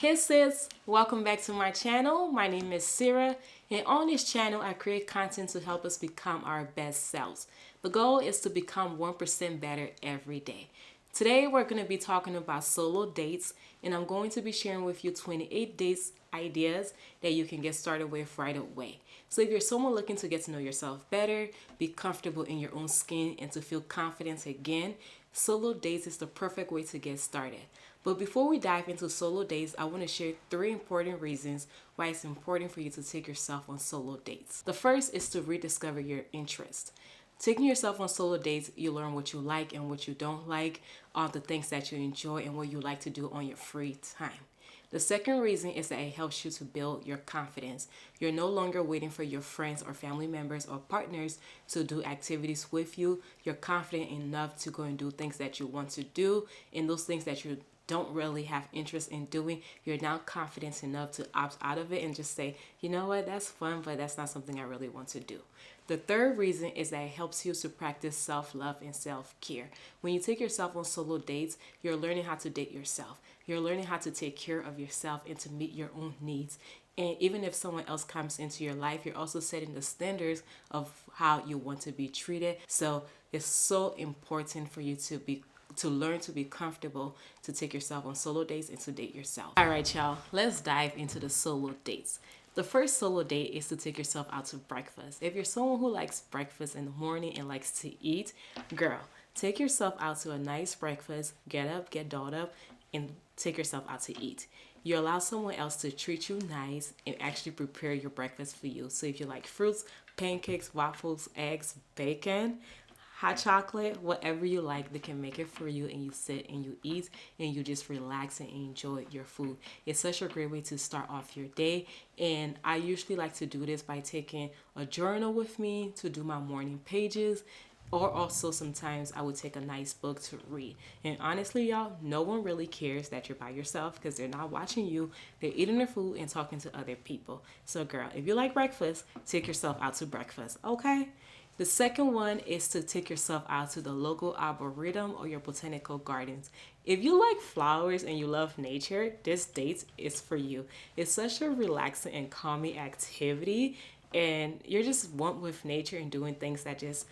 Hey sis, welcome back to my channel. My name is Sarah, and on this channel I create content to help us become our best selves. The goal is to become 1% better every day. Today we're going to be talking about solo dates, and I'm going to be sharing with you 28 dates ideas that you can get started with right away. So if you're someone looking to get to know yourself better, be comfortable in your own skin, and to feel confident again, solo dates is the perfect way to get started. But before we dive into solo dates, I want to share 3 important reasons why it's important for you to take yourself on solo dates. The first is to rediscover your interest. Taking yourself on solo dates, you learn what you like and what you don't like, all the things that you enjoy and what you like to do on your free time. The second reason is that it helps you to build your confidence. You're no longer waiting for your friends or family members or partners to do activities with you. You're confident enough to go and do things that you want to do, and those things that you don't really have interest in doing, you're now confident enough to opt out of it and just say, you know what, that's fun, but that's not something I really want to do. The third reason is that it helps you to practice self-love and self-care. When you take yourself on solo dates, you're learning how to date yourself. You're learning how to take care of yourself and to meet your own needs. And even if someone else comes into your life, you're also setting the standards of how you want to be treated. So it's so important for you to learn to be comfortable to take yourself on solo dates and to date yourself. All right, y'all, let's dive into the solo dates. The first solo date is to take yourself out to breakfast. If you're someone who likes breakfast in the morning and likes to eat, girl, take yourself out to a nice breakfast, get up, get dolled up, and take yourself out to eat. You allow someone else to treat you nice and actually prepare your breakfast for you. So if you like fruits, pancakes, waffles, eggs, bacon, hot chocolate, whatever you like, they can make it for you, and you sit and you eat and you just relax and enjoy your food. It's such a great way to start off your day, and I usually like to do this by taking a journal with me to do my morning pages, or also sometimes I would take a nice book to read. And honestly, y'all, no one really cares that you're by yourself because they're not watching you. They're eating their food and talking to other people. So girl, if you like breakfast, take yourself out to breakfast, okay? The second one is to take yourself out to the local arboretum or your botanical gardens. If you like flowers and you love nature, this date is for you. It's such a relaxing and calming activity, and you're just one with nature and doing things that just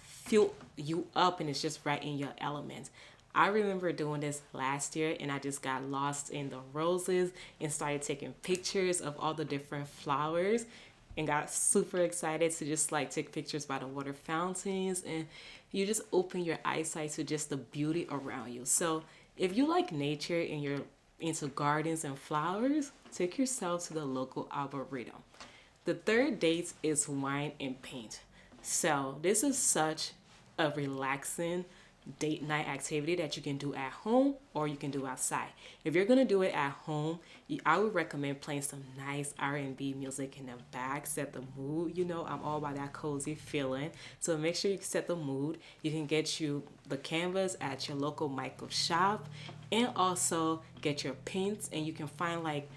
fill you up, and it's just right in your element. I remember doing this last year, and I just got lost in the roses and started taking pictures of all the different flowers and got super excited to just like take pictures by the water fountains, and you just open your eyesight to just the beauty around you. So if you like nature and you're into gardens and flowers, take yourself to the local arboretum. The third date is wine and paint. So this is such a relaxing date night activity that you can do at home or you can do outside. If you're gonna do it at home, I would recommend playing some nice R&B music in the back, set the mood. You know, I'm all about that cozy feeling. So make sure you set the mood. You can get you the canvas at your local Michael shop, and also get your paints, and you can find like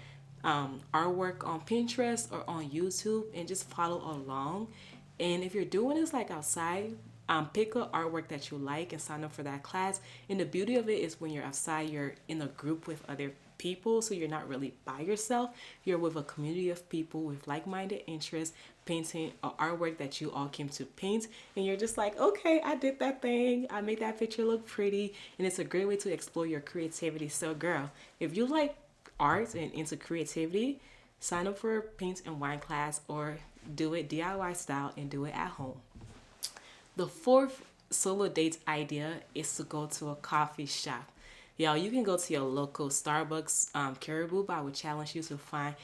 artwork on Pinterest or on YouTube and just follow along. And if you're doing this like outside, pick a artwork that you like and sign up for that class. And the beauty of it is when you're outside, you're in a group with other people, so you're not really by yourself. You're with a community of people with like-minded interests, painting an artwork that you all came to paint, and you're just like, okay, I did that thing, I made that picture look pretty, and it's a great way to explore your creativity. So girl, if you like art and into creativity, sign up for a paint and wine class or do it DIY style and do it at home. The fourth solo date idea is to go to a coffee shop. Y'all, you can go to your local Starbucks, Caribou, but I would challenge you to find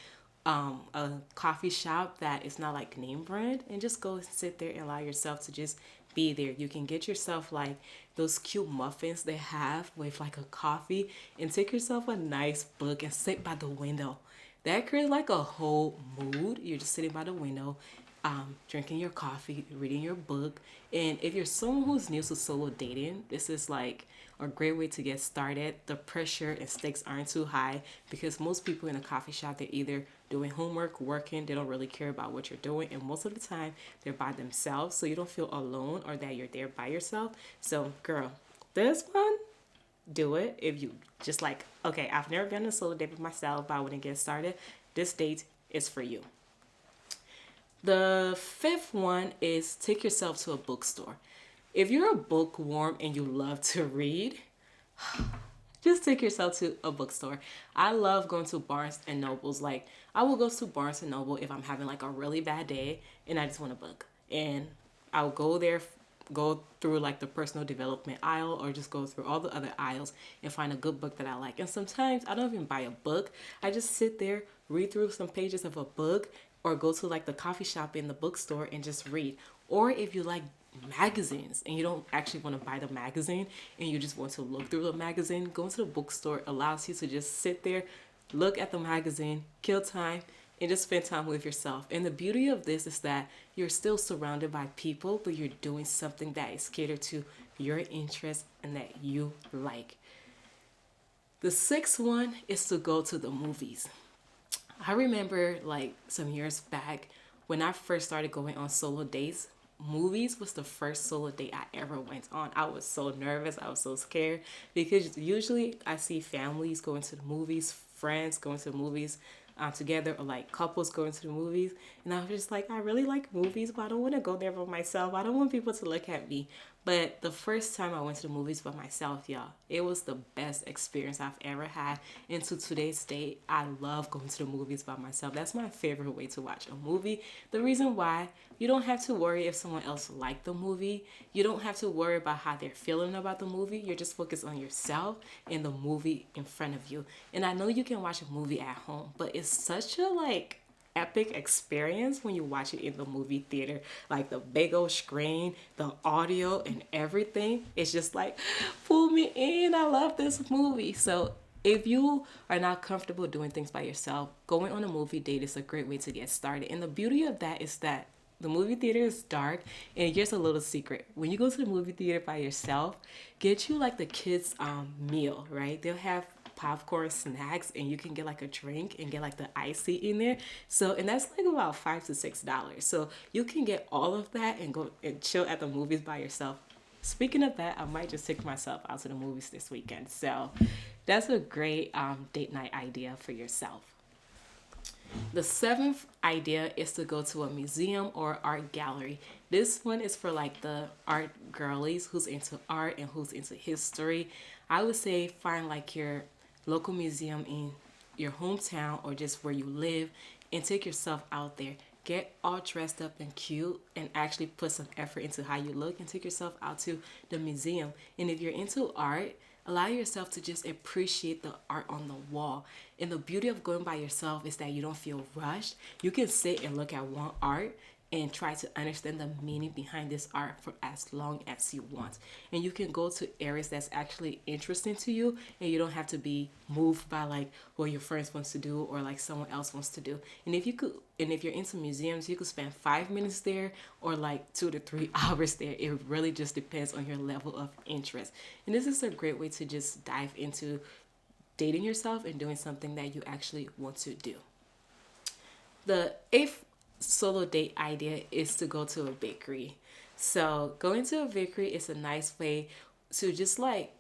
a coffee shop that is not like name brand, and just go and sit there and allow yourself to just be there. You can get yourself like those cute muffins they have with like a coffee, and take yourself a nice book and sit by the window. That creates like a whole mood. You're just sitting by the window, drinking your coffee, reading your book. And if you're someone who's new to solo dating, this is like a great way to get started. The pressure and stakes aren't too high because most people in a coffee shop, they're either doing homework, working, they don't really care about what you're doing, and most of the time they're by themselves, so you don't feel alone or that you're there by yourself. So girl, this one, do it. If you just like, okay, I've never been on a solo date with myself, but I wouldn't get started, this date is for you. The fifth one is take yourself to a bookstore. If you're a bookworm and you love to read, just take yourself to a bookstore. I love going to Barnes and Nobles. Like, I will go to Barnes and Noble if I'm having like a really bad day and I just want a book. And I'll go there, go through like the personal development aisle or just go through all the other aisles and find a good book that I like. And sometimes I don't even buy a book. I just sit there, read through some pages of a book, or go to like the coffee shop in the bookstore and just read. Or if you like magazines and you don't actually want to buy the magazine and you just want to look through the magazine, going to the bookstore allows you to just sit there, look at the magazine, kill time, and just spend time with yourself. And the beauty of this is that you're still surrounded by people, but you're doing something that is catered to your interests and that you like. The sixth one is to go to the movies. I remember like some years back when I first started going on solo dates, movies was the first solo date I ever went on. I was so nervous. I was so scared because usually I see families going to the movies, friends going to the movies together, or like couples going to the movies. And I was just like, I really like movies, but I don't want to go there by myself. I don't want people to look at me. But the first time I went to the movies by myself, y'all, it was the best experience I've ever had. And to today's date, I love going to the movies by myself. That's my favorite way to watch a movie. The reason why, you don't have to worry if someone else liked the movie. You don't have to worry about how they're feeling about the movie. You're just focused on yourself and the movie in front of you. And I know you can watch a movie at home, but it's such a like epic experience when you watch it in the movie theater. Like the big old screen, the audio and everything. It's just like, pull me in. I love this movie. So if you are not comfortable doing things by yourself, going on a movie date is a great way to get started. And the beauty of that is that the movie theater is dark, and here's a little secret. When you go to the movie theater by yourself, get you like the kids' meal, right? They'll have popcorn, snacks, and you can get like a drink and get like the icy in there. So, and that's like about $5 to $6. So you can get all of that and go and chill at the movies by yourself. Speaking of that, I might just take myself out to the movies this weekend. So that's a great date night idea for yourself. The seventh idea is to go to a museum or art gallery. This one is for like the art girlies who's into art and who's into history. I would say find like your local museum in your hometown or just where you live and take yourself out there. Get all dressed up and cute and actually put some effort into how you look and take yourself out to the museum. And if you're into art, allow yourself to just appreciate the art on the wall. And the beauty of going by yourself is that you don't feel rushed. You can sit and look at one art and try to understand the meaning behind this art for as long as you want. And you can go to areas that's actually interesting to you, and you don't have to be moved by like what your friends wants to do or like someone else wants to do. And if you're into museums, you could spend 5 minutes there or like 2 to 3 hours there. It really just depends on your level of interest. And this is a great way to just dive into dating yourself and doing something that you actually want to do. The eighth solo date idea is to go to a bakery. So going to a bakery is a nice way to just like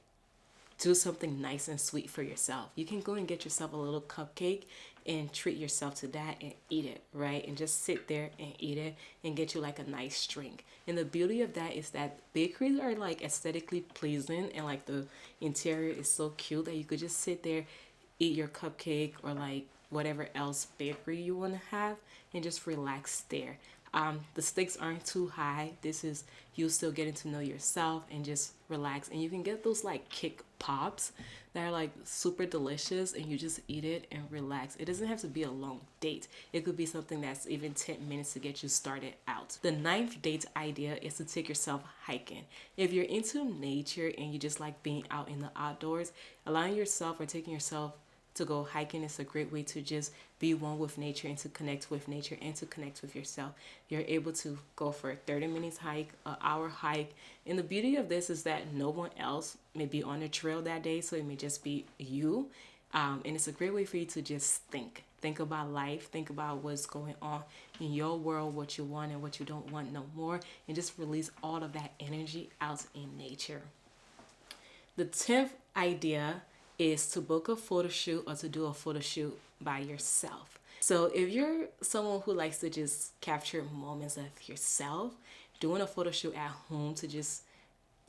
do something nice and sweet for yourself. You can go and get yourself a little cupcake and treat yourself to that and eat it, right? And just sit there and eat it and get you like a nice drink. And the beauty of that is that bakeries are like aesthetically pleasing and like the interior is so cute that you could just sit there, eat your cupcake or like whatever else bakery you want to have and just relax there. The stakes aren't too high. This is you still getting to know yourself and just relax. And you can get those like kick pops that are like super delicious and you just eat it and relax. It doesn't have to be a long date. It could be something that's even 10 minutes to get you started out. The ninth date idea is to take yourself hiking. If you're into nature and you just like being out in the outdoors, allowing yourself or taking yourself to go hiking is a great way to just be one with nature and to connect with nature and to connect with yourself. You're able to go for a 30 minutes hike, an hour hike. And the beauty of this is that no one else may be on the trail that day, so it may just be you. And it's a great way for you to just think about life, think about what's going on in your world, what you want and what you don't want no more, and just release all of that energy out in nature. The 10th idea is to book a photo shoot or to do a photo shoot by yourself. So if you're someone who likes to just capture moments of yourself, doing a photo shoot at home to just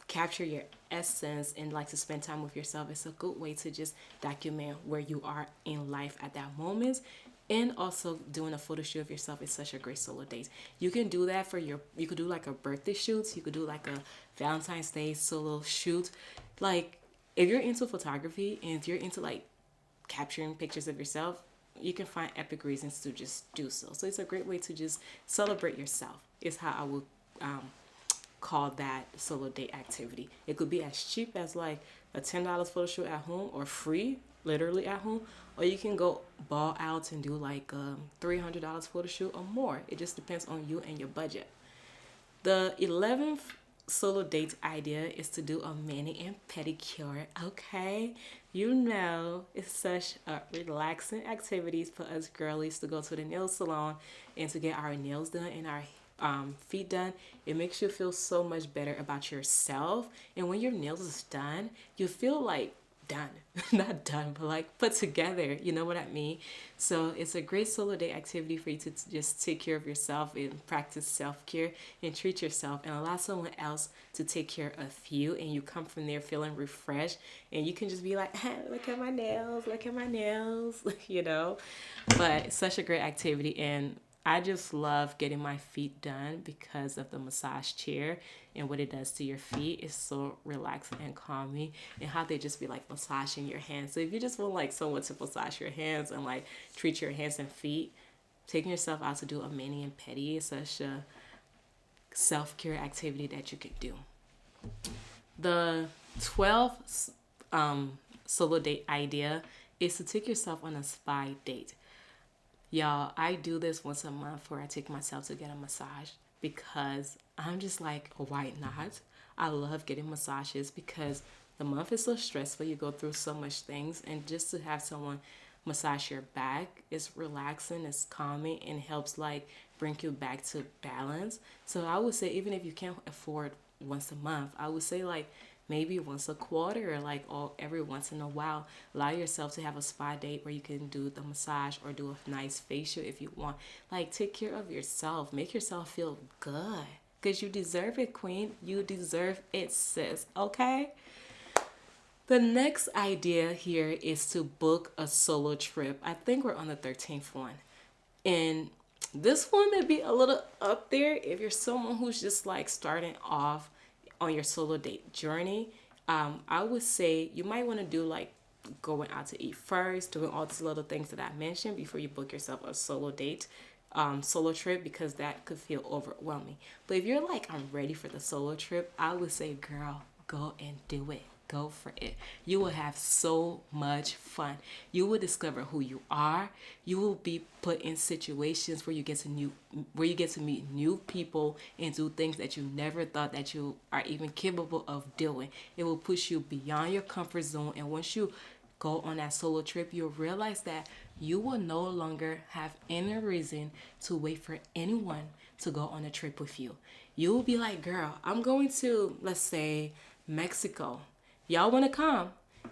capture your essence and like to spend time with yourself, it's a good way to just document where you are in life at that moment. And also doing a photo shoot of yourself is such a great solo date. You can do that for you could do like a birthday shoot, you could do like a Valentine's Day solo shoot. Like if you're into photography and if you're into like capturing pictures of yourself, you can find epic reasons to just do so. So it's a great way to just celebrate yourself is how I would call that solo date activity. It could be as cheap as like a $10 photo shoot at home, or free, literally at home, or you can go ball out and do like $300 photo shoot or more. It just depends on you and your budget. The 11th solo date idea is to do a mani and pedicure. Okay, you know it's such a relaxing activities for us girlies to go to the nail salon and to get our nails done and our feet done. It makes you feel so much better about yourself, and when your nails is done, you feel like done. Not done, but like put together, you know what I mean? So it's a great solo day activity for you to just take care of yourself and practice self-care and treat yourself and allow someone else to take care of you, and you come from there feeling refreshed, and you can just be like, hey, look at my nails, look at my nails. You know, but it's such a great activity, and I just love getting my feet done because of the massage chair and what it does to your feet. It's so relaxing and calming, and how they just be like massaging your hands. So if you just want like someone to massage your hands and like treat your hands and feet, taking yourself out to do a mani and pedi is such a self-care activity that you can do. The 12th solo date idea is to take yourself on a spa date. Y'all, I do this once a month where I take myself to get a massage because I'm just like, why not? I love getting massages because the month is so stressful. You go through so much things, and just to have someone massage your back is relaxing, it's calming, and helps like bring you back to balance. So I would say even if you can't afford once a month, I would say like maybe once a quarter, or like every once in a while, allow yourself to have a spa date where you can do the massage or do a nice facial if you want. Like take care of yourself, make yourself feel good, because you deserve it, queen. You deserve it, sis. Okay. The next idea here is to book a solo trip. I think we're on the 13th one, and this one may be a little up there if you're someone who's just like starting off on your solo date journey. I would say you might want to do like going out to eat first, doing all these little things that I mentioned before you book yourself a solo date, solo trip, because that could feel overwhelming. But if you're like, I'm ready for the solo trip, I would say, girl, go and do it. Go for it. You will have so much fun. You will discover who you are. You will be put in situations where you get to meet new people and do things that you never thought that you are even capable of doing. It will push you beyond your comfort zone, and once you go on that solo trip, you'll realize that you will no longer have any reason to wait for anyone to go on a trip with you. You will be like, girl, I'm going to, let's say, Mexico. Y'all want to come?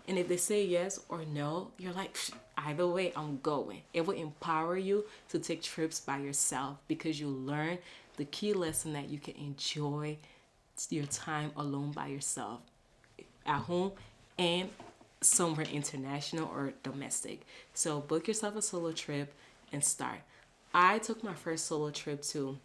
And if they say yes or no, you're like, either way, I'm going. It will empower you to take trips by yourself, because you learn the key lesson that you can enjoy your time alone by yourself at home and somewhere international or domestic. So book yourself a solo trip and start. I took my first solo trip to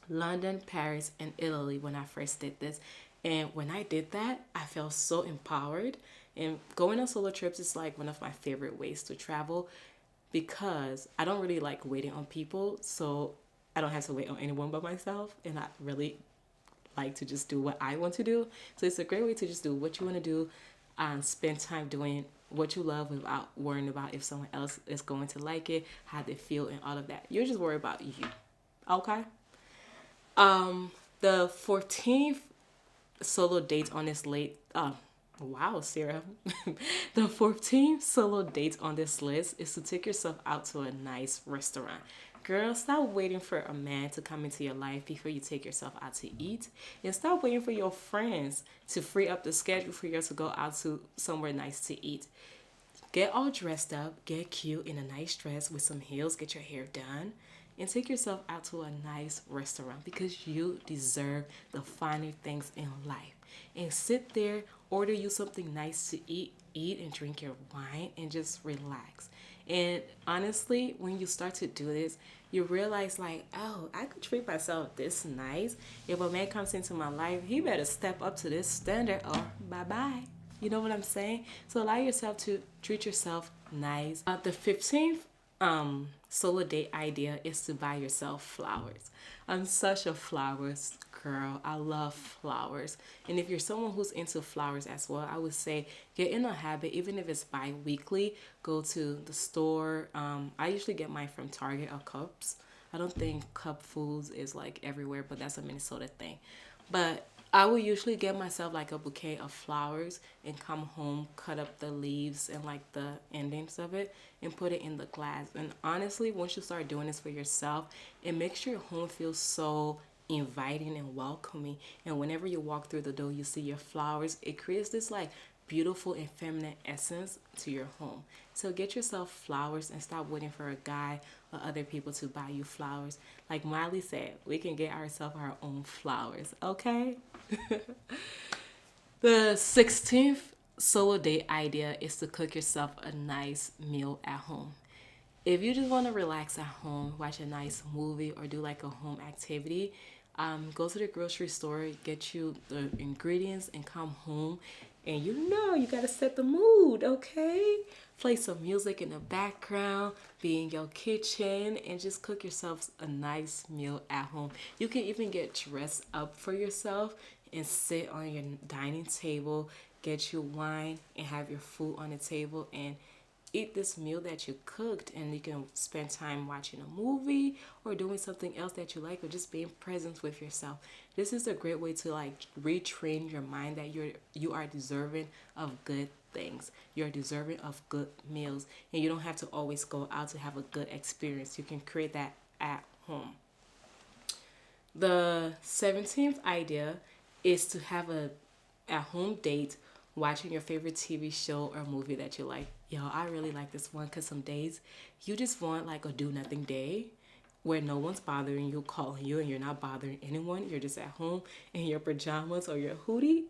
London, Paris, and Italy when I first did this. And when I did that, I felt so empowered. And going on solo trips is like one of my favorite ways to travel, because I don't really like waiting on people. So I don't have to wait on anyone but myself. And I really like to just do what I want to do. So it's a great way to just do what you want to do and spend time doing what you love without worrying about if someone else is going to like it, how they feel, and all of that. You're just worried about you. Okay? The 14th solo date on this late wow, Sarah. The 14th solo date on this list is to take yourself out to a nice restaurant. Girl, stop waiting for a man to come into your life before you take yourself out to eat. And stop waiting for your friends to free up the schedule for you to go out to somewhere nice to eat. Get all dressed up, get cute in a nice dress with some heels, get your hair done, and take yourself out to a nice restaurant because you deserve the finer things in life. And sit there, order you something nice to eat and drink your wine and just relax. And honestly, when you start to do this, you realize like, oh, I could treat myself this nice. If a man comes into my life, he better step up to this standard or bye-bye. You know what I'm saying? So allow yourself to treat yourself nice. The 15th solo date idea is to buy yourself flowers. I'm such a flowers girl. I love flowers. And if you're someone who's into flowers as well, I would say get in a habit, even if it's bi-weekly, go to the store. I usually get mine from Target or Cups. I don't think Cup Foods is like everywhere, but that's a Minnesota thing. But I would usually get myself like a bouquet of flowers and come home, cut up the leaves and like the endings of it and put it in the glass. And honestly, once you start doing this for yourself, it makes your home feel so inviting and welcoming. And whenever you walk through the door, you see your flowers. It creates this like beautiful and feminine essence to your home. So get yourself flowers and stop waiting for a guy or other people to buy you flowers. Like Miley said, we can get ourselves our own flowers, okay? The 16th solo date idea is to cook yourself a nice meal at home. If you just want to relax at home, watch a nice movie or do like a home activity, go to the grocery store, get you the ingredients and come home. And you got to set the mood, okay? Play some music in the background, be in your kitchen, and just cook yourself a nice meal at home. You can even get dressed up for yourself and sit on your dining table, get your wine, and have your food on the table, and eat this meal that you cooked. And you can spend time watching a movie or doing something else that you like, or just being present with yourself. This is a great way to like retrain your mind that you are deserving of good things. You're deserving of good meals, and you don't have to always go out to have a good experience. You can create that at home. The 17th idea is to have a at-home date watching your favorite TV show or movie that you like. Yo, I really like this one because some days you just want like a do-nothing day where no one's bothering you, calling you, and you're not bothering anyone. You're just at home in your pajamas or your hoodie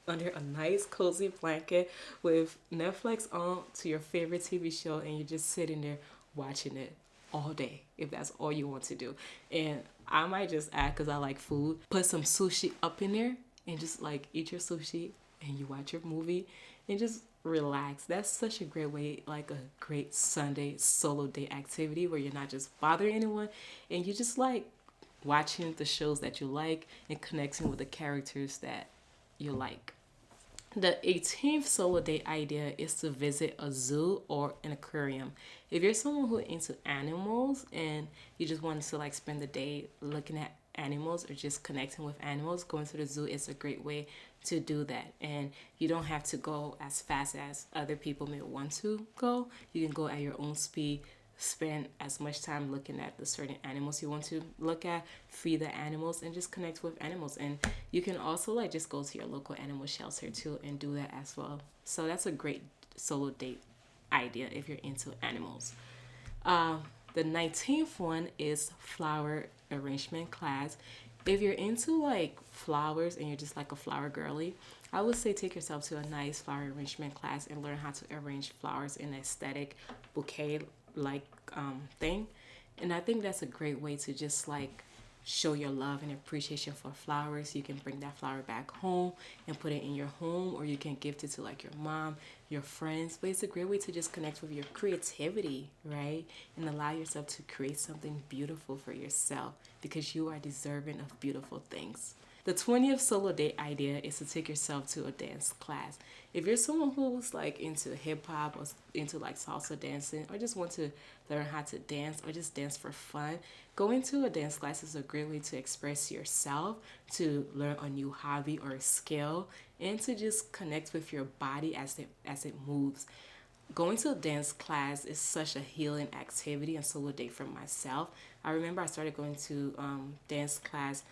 under a nice cozy blanket with Netflix on to your favorite TV show, and you're just sitting there watching it all day if that's all you want to do. And I might just add, because I like food, put some sushi up in there and just like eat your sushi and you watch your movie and just relax. That's such a great way, like a great Sunday solo day activity where you're not just bothering anyone and you just like watching the shows that you like and connecting with the characters that you like. The 18th solo date idea is to visit a zoo or an aquarium. If you're someone who's into animals and you just want to like spend the day looking at animals or just connecting with animals, going to the zoo is a great way to do that. And you don't have to go as fast as other people may want to go. You can go at your own speed, spend as much time looking at the certain animals you want to look at, feed the animals, and just connect with animals. And you can also like just go to your local animal shelter too and do that as well. So that's a great solo date idea if you're into animals. The 19th one is flower arrangement class. If you're into like flowers and you're just like a flower girly, I would say take yourself to a nice flower arrangement class and learn how to arrange flowers in an aesthetic bouquet like thing. And I think that's a great way to just like show your love and appreciation for flowers. You can bring that flower back home and put it in your home, or you can gift it to like your mom, your friends. But it's a great way to just connect with your creativity, right? And allow yourself to create something beautiful for yourself because you are deserving of beautiful things. The 20th solo date idea is to take yourself to a dance class. If you're someone who's like into hip hop or into like salsa dancing, or just want to learn how to dance or just dance for fun, going to a dance class is a great way to express yourself, to learn a new hobby or skill, and to just connect with your body as it moves. Going to a dance class is such a healing activity and solo date for myself. I remember I started going to dance class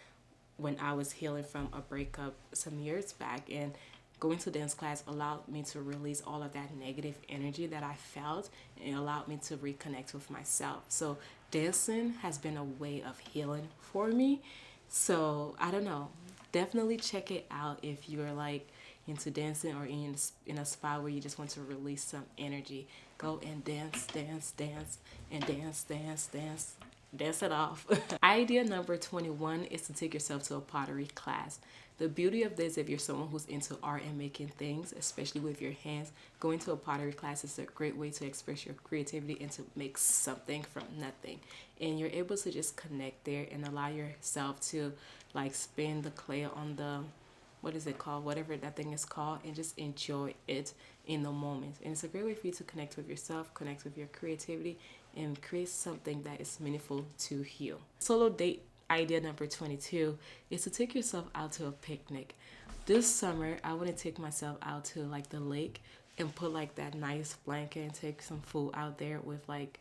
when I was healing from a breakup some years back, and going to dance class allowed me to release all of that negative energy that I felt, and it allowed me to reconnect with myself. So dancing has been a way of healing for me. So I don't know, definitely check it out if you're like into dancing or in a spot where you just want to release some energy. Go and dance, dance, dance, and dance, dance, dance. Dance it off. Idea number 21 is to take yourself to a pottery class. The beauty of this, if you're someone who's into art and making things, especially with your hands, going to a pottery class is a great way to express your creativity and to make something from nothing. And you're able to just connect there and allow yourself to like spin the clay on the, what is it called, whatever that thing is called, and just enjoy it in the moment. And it's a great way for you to connect with yourself, connect with your creativity, and create something that is meaningful to heal. Solo date idea number 22 is to take yourself out to a picnic. This summer I want to take myself out to like the lake and put like that nice blanket and take some food out there with like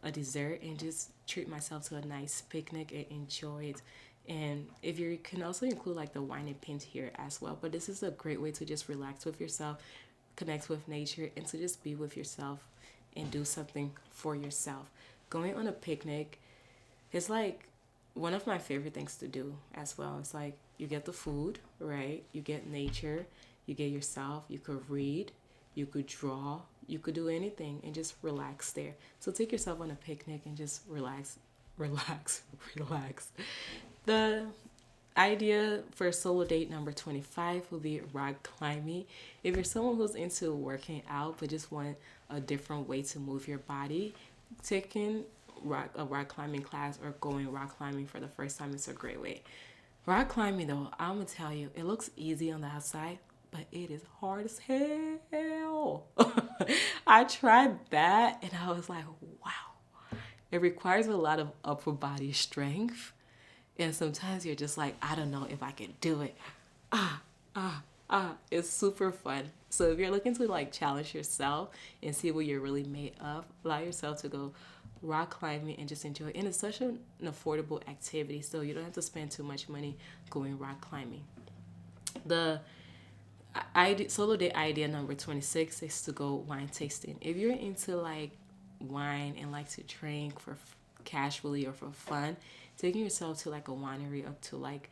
a dessert and just treat myself to a nice picnic and enjoy it. And if you can also include like the wine and paint here as well. But this is a great way to just relax with yourself, connect with nature, and to just be with yourself and do something for yourself. Going on a picnic is like one of my favorite things to do as well. It's like you get the food, right? You get nature, you get yourself, you could read, you could draw, you could do anything and just relax there. So take yourself on a picnic and just relax, relax, relax. The idea for solo date number 25 will be rock climbing. If you're someone who's into working out but just want a different way to move your body, taking a rock climbing class or going rock climbing for the first time is a great way. Rock climbing though, I'm gonna tell you, it looks easy on the outside, but it is hard as hell. I tried that and I was like, wow. It requires a lot of upper body strength. And sometimes you're just like, I don't know if I can do it. It's super fun. So if you're looking to like challenge yourself and see what you're really made of, allow yourself to go rock climbing and just enjoy it. And it's such an affordable activity, so you don't have to spend too much money going rock climbing. The solo day idea number 26 is to go wine tasting. If you're into like wine and like to drink for casually or for fun, taking yourself to like a winery up to like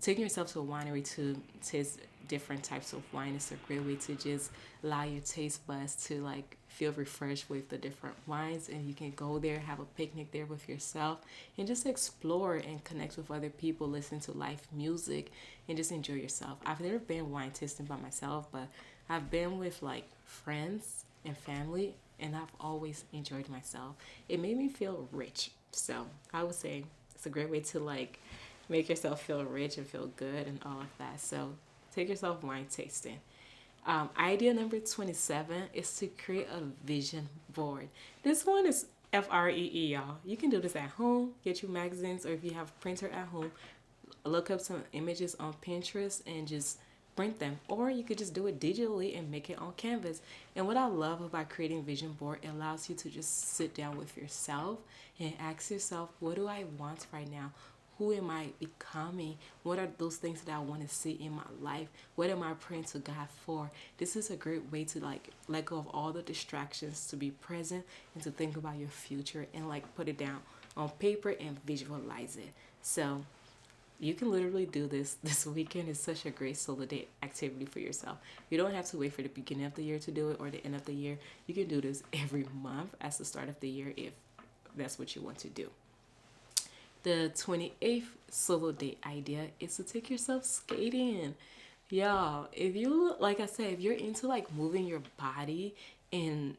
taking yourself to a winery to taste different types of wine is a great way to just allow your taste buds to like feel refreshed with the different wines, and you can go there, have a picnic there with yourself, and just explore and connect with other people, listen to live music, and just enjoy yourself. I've never been wine tasting by myself, but I've been with like friends and family, and I've always enjoyed myself. It made me feel rich, so I would say it's a great way to like make yourself feel rich and feel good and all of that. So take yourself wine tasting. Idea number 27 is to create a vision board. This one is FREE, y'all. You can do this at home, get you magazines, or if you have a printer at home, look up some images on Pinterest and just print them. Or you could just do it digitally and make it on canvas. And what I love about creating vision board, it allows you to just sit down with yourself and ask yourself, what do I want right now? Who am I becoming? What are those things that I want to see in my life? What am I praying to God for? This is a great way to like let go of all the distractions, to be present and to think about your future and like put it down on paper and visualize it. So you can literally do this weekend. Is such a great solo day activity for yourself. You don't have to wait for the beginning of the year to do it or the end of the year. You can do this every month as the start of the year if that's what you want to do. The 28th solo date idea is to take yourself skating. Y'all, if you, like I said, if you're into like moving your body and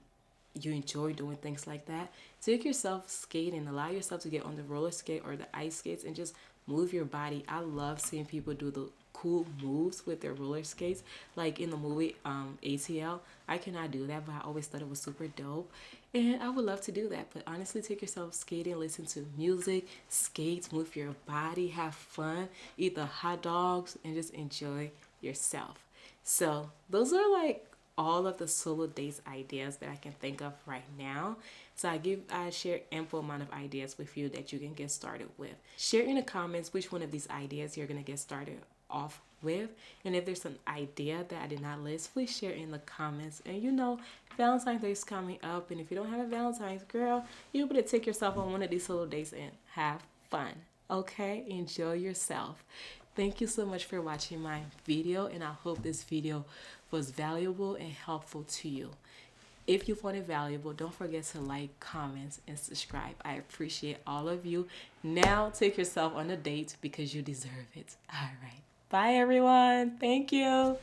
you enjoy doing things like that, take yourself skating. Allow yourself to get on the roller skate or the ice skates and just move your body. I love seeing people do the cool moves with their roller skates. Like in the movie ATL, I cannot do that, but I always thought it was super dope. And I would love to do that. But honestly, take yourself skating, listen to music, skate, move your body, have fun, eat the hot dogs, and just enjoy yourself. So those are like all of the solo dates ideas that I can think of right now. So I share ample amount of ideas with you that you can get started with. Share in the comments which one of these ideas you're gonna get started off with. And if there's an idea that I did not list, please share in the comments. And you know, Valentine's Day is coming up, and if you don't have a Valentine's, girl, you're able to take yourself on one of these solo dates and have fun. Okay, enjoy yourself. Thank you so much for watching my video, and I hope this video was valuable and helpful to you. If you found it valuable, don't forget to like, comment, and subscribe. I appreciate all of you. Now take yourself on a date because you deserve it. All right. Bye, everyone. Thank you.